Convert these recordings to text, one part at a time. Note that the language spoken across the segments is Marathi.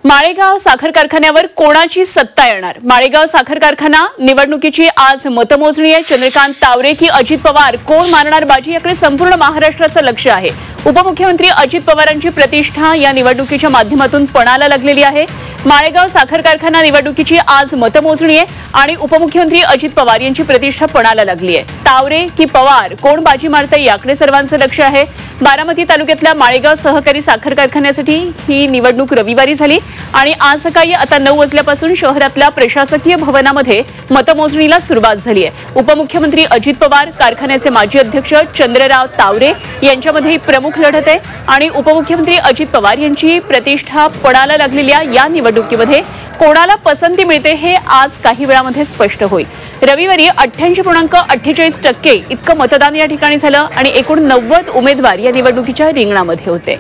माळेगाव साखर कारखान्यावर कोणाची सत्ता येणार? माळेगाव साखर कारखाना निवडणुकीची आज मतमोजणी आहे। चंद्रकांत तावरे की अजित पवार, कोण मारणार बाजी याकडे संपूर्ण महाराष्ट्राचं लक्ष आहे। उपमुख्यमंत्री अजित पवारांची प्रतिष्ठा या निवडणुकीच्या माध्यमातून पणाला लागलेली आहे। माळेगाव साखर कारखाना निवडणुकीची आज मतमोजणी आहे आणि उपमुख्यमंत्री अजित पवार यांची प्रतिष्ठा पणाला लागली आहे। तावरे की पवार, कोण बाजी मारतंय याकडे सर्वांचं लक्ष आहे। बारामती तालुक्यातल्या माळेगाव सहकारी साखर कारखान्यासाठी ही निवडणूक रविवारी झाली आणि आज सकाळी आता 9 वाजल्यापासून शहरातल्या प्रशासकीय भवनामध्ये मतमोजणीला सुरुवात झाली आहे। उपमुख्यमंत्री अजित पवार, कारखान्याचे माजी अध्यक्ष चंद्रराव तावरे यांच्यामध्ये प्रमुख लढत आहे आणि उपमुख्यमंत्री अजित पवार यांची प्रतिष्ठा पणाला लागलेल्या या निवडणुकीमध्ये कोणाला पसंती मिळते हे आज काही वेळामध्ये स्पष्ट होईल। रविवारी 88.48% इतकं मतदान या ठिकाणी झालं आणि एकूण 90 उमेदवार या निवडणुकीच्या रिंगणामध्ये होते।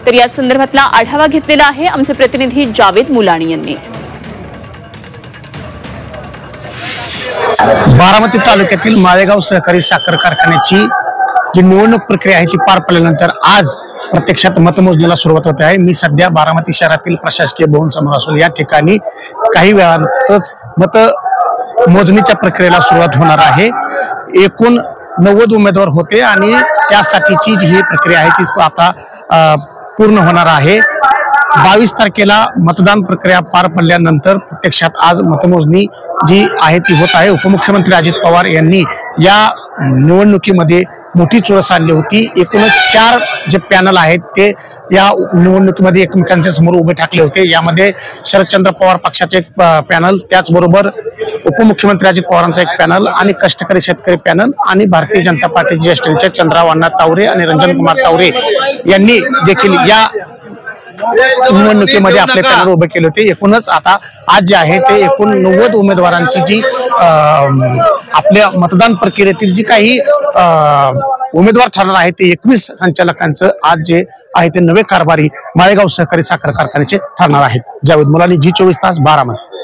तर या संदर्भातला आढावा घेतलेला आहे आमचे प्रतिनिधी जावेद मुलाणी यांनी। बारामती तालुक्यातील माळेगाव सहकारी साखर कारखान्याची जी निवडणूक प्रक्रिया आहे ती पार पडल्यानंतर आज प्रत्यक्षात मतमोजणीला सुरुवात होते आहे। मी सध्या बारामती शहरातील प्रशासकीय भवन समोर असून या ठिकाणी काही वेळातच मतमोजणीच्या प्रक्रियेला सुरुवात होणार आहे। एकूण 90 उमेदवार होते आणि त्यासाठीची जी ही प्रक्रिया आहे ती आता पूर्ण होणार आहे। 22 तारखेला मतदान प्रक्रिया पार पडल्यानंतर प्रत्यक्षात आज मतमोजणी जी आहे ती होत आहे। उपमुख्यमंत्री अजित पवार यांनी या निवडणुकीमध्ये मोठी चुरस आणली होती। एकूणच 4 जे पॅनल आहेत ते या निवडणुकीमध्ये एकमेकांच्या समोर उभे ठाकले होते। यामध्ये शरदचंद्र पवार पक्षाचे एक पॅनल, त्याचबरोबर उपमुख्यमंत्री अजित पवारांचा एक पॅनल आणि कष्टकरी शेतकरी पॅनल आणि भारतीय जनता पार्टीचे ज्येष्ठ नेते चंद्रराव अण्णा तावरे आणि रंजन कुमार तावरे यांनी देखील या निवडणुकीमध्ये आपले पॅनल उभे केले होते। एकूणच आता आज जे आहे ते एकूण 90 उमेदवारांची जी आपल्या मतदान प्रक्रियेतील जी काही उमेदवार ठरणार आहे ते 21 संचालकांचं आज जे आहे ते नवे कारभारी माळेगाव सहकारी साखर कारखान्याचे ठरणार आहेत। जावेद मुलानी, G24 तास, बारामती।